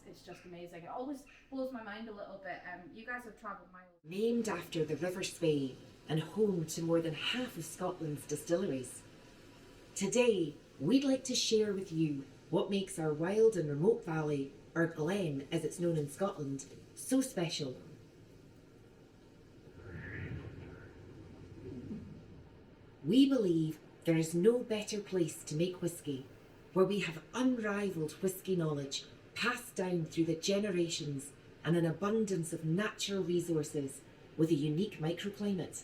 it's just amazing. It always blows my mind a little bit. You guys have travelled miles. Named after the River Spey and home to more than half of Scotland's distilleries. Today, we'd like to share with you what makes our wild and remote valley, or glen as it's known in Scotland, so special. We believe there is no better place to make whisky, where we have unrivaled whisky knowledge passed down through the generations and an abundance of natural resources with a unique microclimate.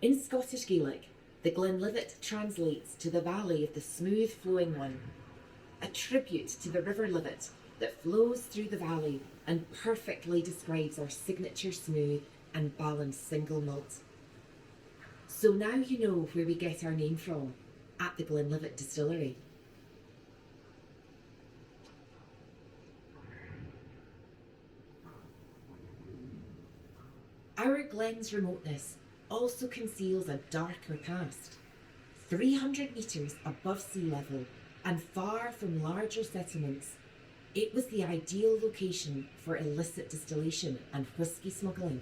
In Scottish Gaelic, the Glenlivet translates to the valley of the smooth flowing one, a tribute to the River Livet that flows through the valley and perfectly describes our signature smooth and balanced single malt. So now you know where we get our name from, at the Glenlivet Distillery. Our glen's remoteness also conceals a darker past. 300 metres above sea level and far from larger settlements, it was the ideal location for illicit distillation and whisky smuggling.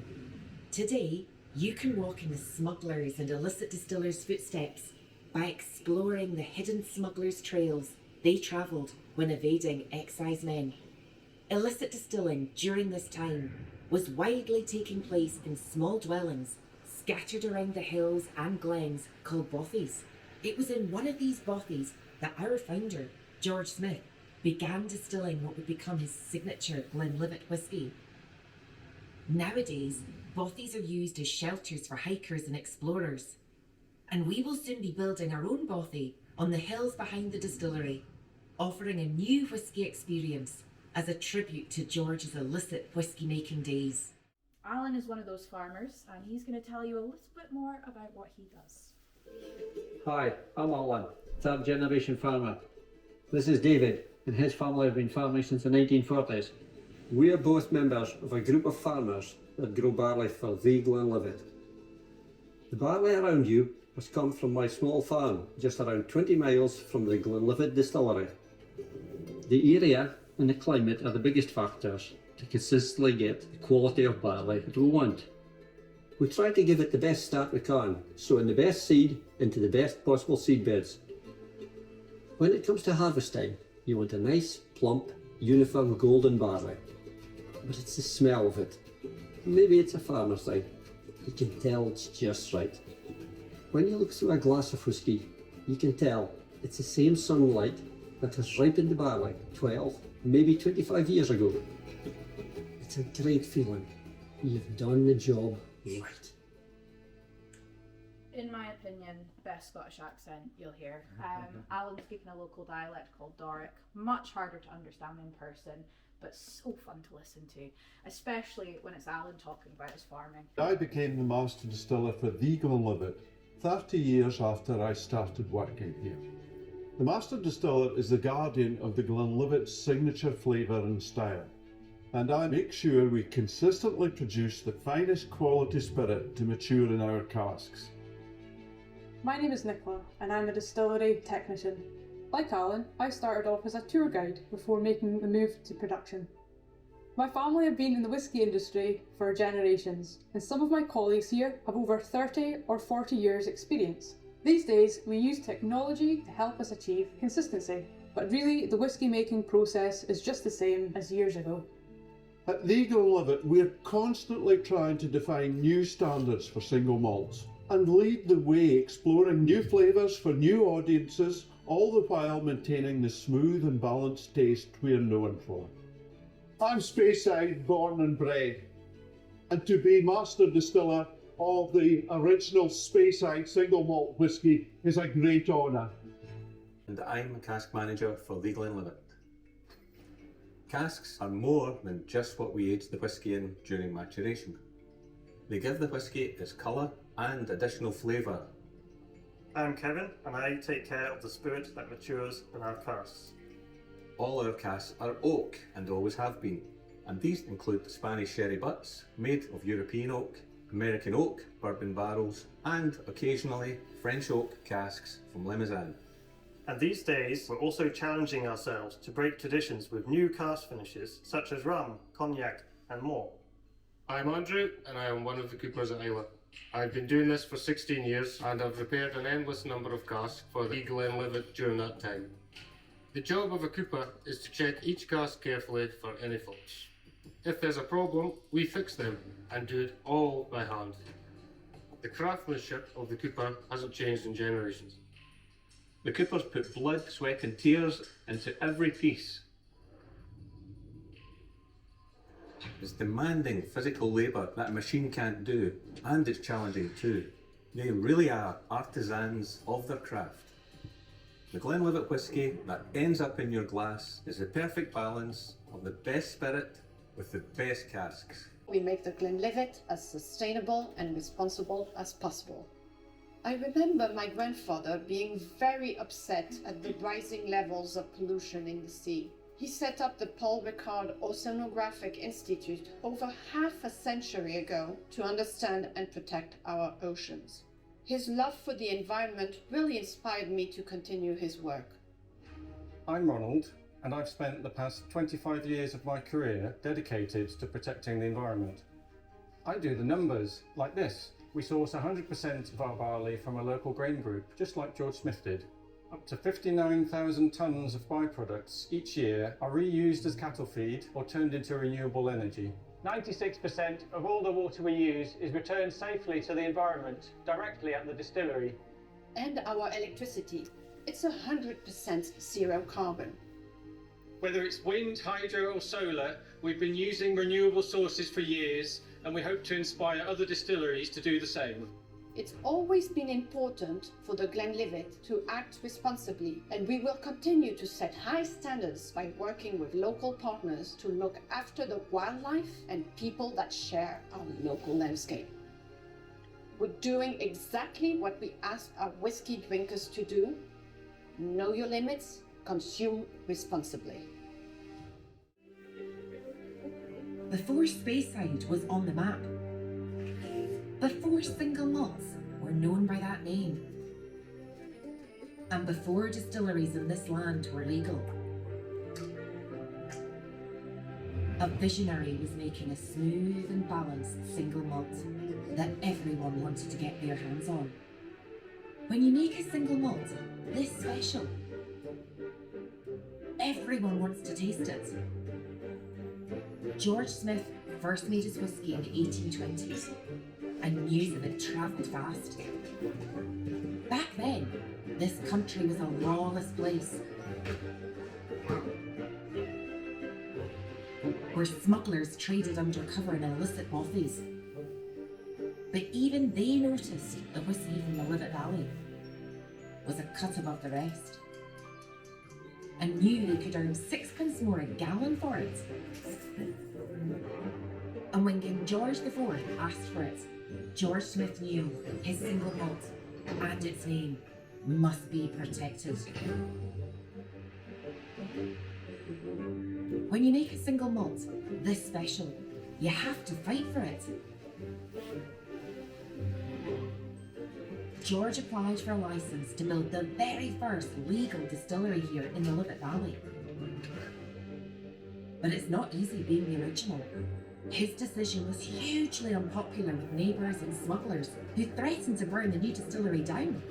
Today, you can walk in the smugglers' and illicit distillers' footsteps by exploring the hidden smugglers' trails they travelled when evading excise men. Illicit distilling during this time was widely taking place in small dwellings scattered around the hills and glens called bothies. It was in one of these bothies that our founder, George Smith, began distilling what would become his signature Glenlivet whisky. Nowadays, bothies are used as shelters for hikers and explorers, and we will soon be building our own bothy on the hills behind the distillery, offering a new whisky experience as a tribute to George's illicit whisky making days. Alan is one of those farmers, and he's going to tell you a little bit more about what he does. Hi, I'm Alan, third generation farmer. This is David, and his family have been farming since the 1940s. We are both members of a group of farmers that grow barley for the Glenlivet. The barley around you has come from my small farm, just around 20 miles from the Glenlivet Distillery. The area and the climate are the biggest factors to consistently get the quality of barley that we want. We try to give it the best start we can, sowing the best seed into the best possible seed beds. When it comes to harvest time, you want a nice, plump, uniform golden barley. But it's the smell of it. Maybe it's a farmer's thing. You can tell it's just right. When you look through a glass of whisky, you can tell it's the same sunlight that has ripened the barley 12, maybe 25 years ago. It's a great feeling. You've done the job right. In my opinion, best Scottish accent you'll hear. Alan's speaking a local dialect called Doric, much harder to understand in person, but so fun to listen to, especially when it's Alan talking about his farming. I became the master distiller for the Glenlivet 30 years after I started working here. The master distiller is the guardian of the Glenlivet's signature flavour and style, and I make sure we consistently produce the finest quality spirit to mature in our casks. My name is Nicola, and I'm a distillery technician. Like Alan, I started off as a tour guide before making the move to production. My family have been in the whisky industry for generations, and some of my colleagues here have over 30 or 40 years experience. These days, we use technology to help us achieve consistency, but really the whisky making process is just the same as years ago. At the Glenlivet, we're constantly trying to define new standards for single malts and lead the way exploring new flavours for new audiences, all the while maintaining the smooth and balanced taste we're known for. I'm Speyside born and bred, and to be master distiller of the original Speyside single malt whisky is a great honour. And I'm a cask manager for the Glenlivet. Casks are more than just what we age the whisky in during maturation. They give the whisky its colour and additional flavour. I'm Kevin, and I take care of the spirit that matures in our casks. All our casks are oak and always have been, and these include Spanish sherry butts made of European oak, American oak, bourbon barrels, and occasionally French oak casks from Limousin. And these days, we're also challenging ourselves to break traditions with new cask finishes such as rum, cognac, and more. I'm Andrew, and I am one of the coopers at Isla. I've been doing this for 16 years, and I've repaired an endless number of casks for the Glenlivet during that time. The job of a cooper is to check each cask carefully for any faults. If there's a problem, we fix them, and do it all by hand. The craftsmanship of the cooper hasn't changed in generations. The coopers put blood, sweat and tears into every piece. It's demanding physical labour that a machine can't do, and it's challenging too. They really are artisans of their craft. The Glenlivet whisky that ends up in your glass is the perfect balance of the best spirit with the best casks. We make the Glenlivet as sustainable and responsible as possible. I remember my grandfather being very upset at the rising levels of pollution in the sea. He set up the Paul Ricard Oceanographic Institute over half a century ago to understand and protect our oceans. His love for the environment really inspired me to continue his work. I'm Ronald, and I've spent the past 25 years of my career dedicated to protecting the environment. I do the numbers, like this. We source 100% of our barley from a local grain group, just like George Smith did. Up to 59,000 tonnes of byproducts each year are reused as cattle feed or turned into renewable energy. 96% of all the water we use is returned safely to the environment, directly at the distillery. And our electricity, it's 100% zero carbon. Whether it's wind, hydro or solar, we've been using renewable sources for years, and we hope to inspire other distilleries to do the same. It's always been important for the Glenlivet to act responsibly, and we will continue to set high standards by working with local partners to look after the wildlife and people that share our local landscape. We're doing exactly what we ask our whiskey drinkers to do. Know your limits, consume responsibly. Before Speyside was on the map, before single malts were known by that name, and before distilleries in this land were legal, a visionary was making a smooth and balanced single malt that everyone wanted to get their hands on. When you make a single malt this special, everyone wants to taste it. George Smith first made his whiskey in the 1820s, and news of it travelled fast. Back then, this country was a lawless place, where smugglers traded undercover in illicit bothies. But even they noticed the whiskey from the Livet Valley was a cut above the rest, and knew they could earn 6 pence more a gallon for it. And when King George IV asked for it, George Smith knew his single malt and its name must be protected. When you make a single malt this special, you have to fight for it. George applied for a license to build the very first legal distillery here in the Livet Valley. But it's not easy being the original. His decision was hugely unpopular with neighbours and smugglers who threatened to burn the new distillery down.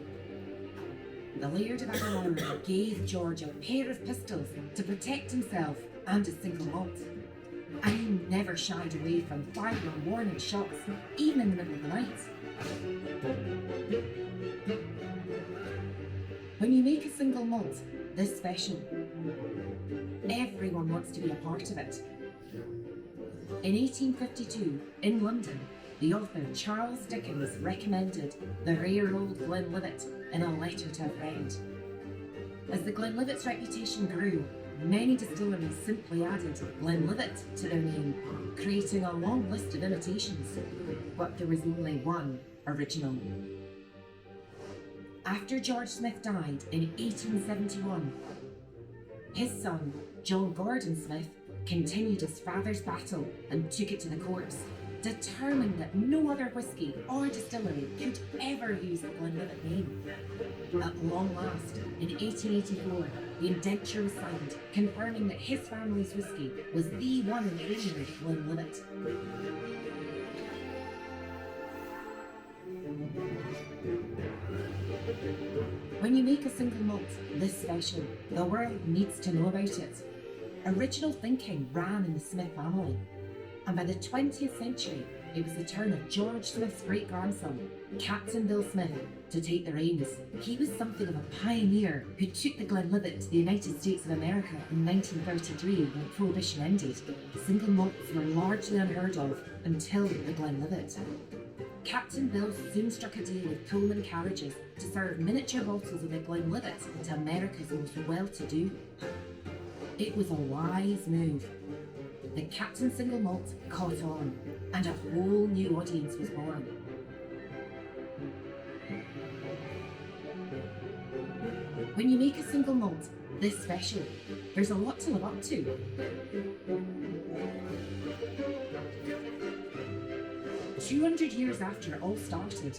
The Laird of Aberlour gave George a pair of pistols to protect himself and his single malt. And he never shied away from firing warning shots, even in the middle of the night. When you make a single malt this special, everyone wants to be a part of it. In 1852, in London, the author Charles Dickens recommended the rare old Glenlivet in a letter to a friend. As the Glenlivet's reputation grew, many distilleries simply added Glenlivet to their name, creating a long list of imitations, but there was only one original. After George Smith died in 1871, his son, John Gordon Smith, continued his father's battle and took it to the courts, determined that no other whisky or distillery could ever use the Glenlivet name. At long last, in 1884, the indenture was signed, confirming that his family's whisky was the one and only Glenlivet. When you make a single malt this special, the world needs to know about it. Original thinking ran in the Smith family, and by the 20th century, it was the turn of George Smith's great-grandson, Captain Bill Smith, to take the reins. He was something of a pioneer who took the Glenlivet to the United States of America in 1933 when Prohibition ended. Single malts were largely unheard of until the Glenlivet. Captain Bill soon struck a deal with Pullman carriages to serve miniature bottles of the Glenlivet to America's most well-to-do. It was a wise move. The Captain Single Malt caught on, and a whole new audience was born. When you make a single malt this special, there's a lot to live up to. 200 years after it all started,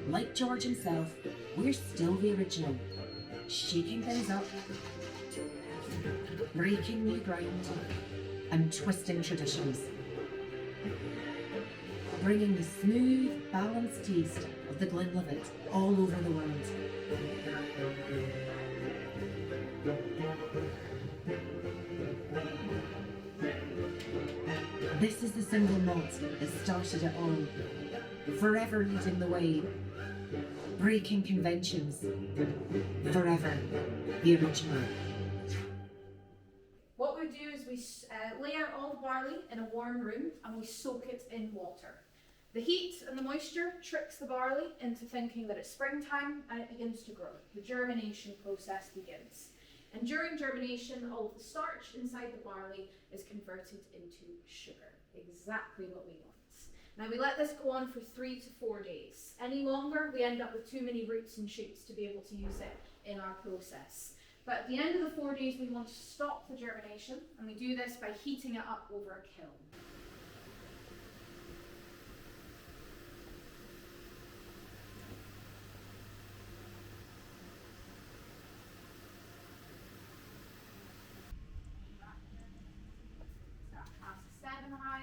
like George himself, we're still the original, shaking things up, breaking new ground, and twisting traditions, bringing the smooth, balanced taste of the Glenlivet all over the world. This is the single malt that started it all, forever leading the way, breaking conventions, forever the original. What we do is we lay out all the barley in a warm room and we soak it in water. The heat and the moisture tricks the barley into thinking that it's springtime and it begins to grow. The germination process begins. And during germination, all of the starch inside the barley is converted into sugar. Exactly what we want. Now we let this go on for 3 to 4 days. Any longer, we end up with too many roots and shoots to be able to use it in our process. But at the end of the 4 days, we want to stop the germination, and we do this by heating it up over a kiln.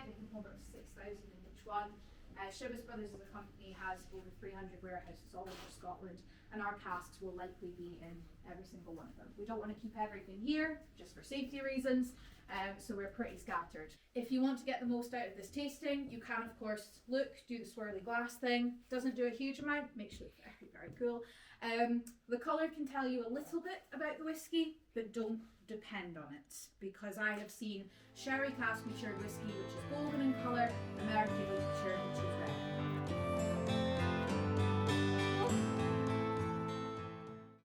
They can hold up to 6,000 in each one. Shibboleth Brothers as a company has over 300 warehouses all over Scotland, and our casks will likely be in every single one of them. We don't want to keep everything here, just for safety reasons, so we're pretty scattered. If you want to get the most out of this tasting, you can of course do the swirly glass thing. Doesn't do a huge amount, makes it very, very cool. The colour can tell you a little bit about the whiskey, but don't depend on it, because I have seen sherry cask matured whiskey which is golden in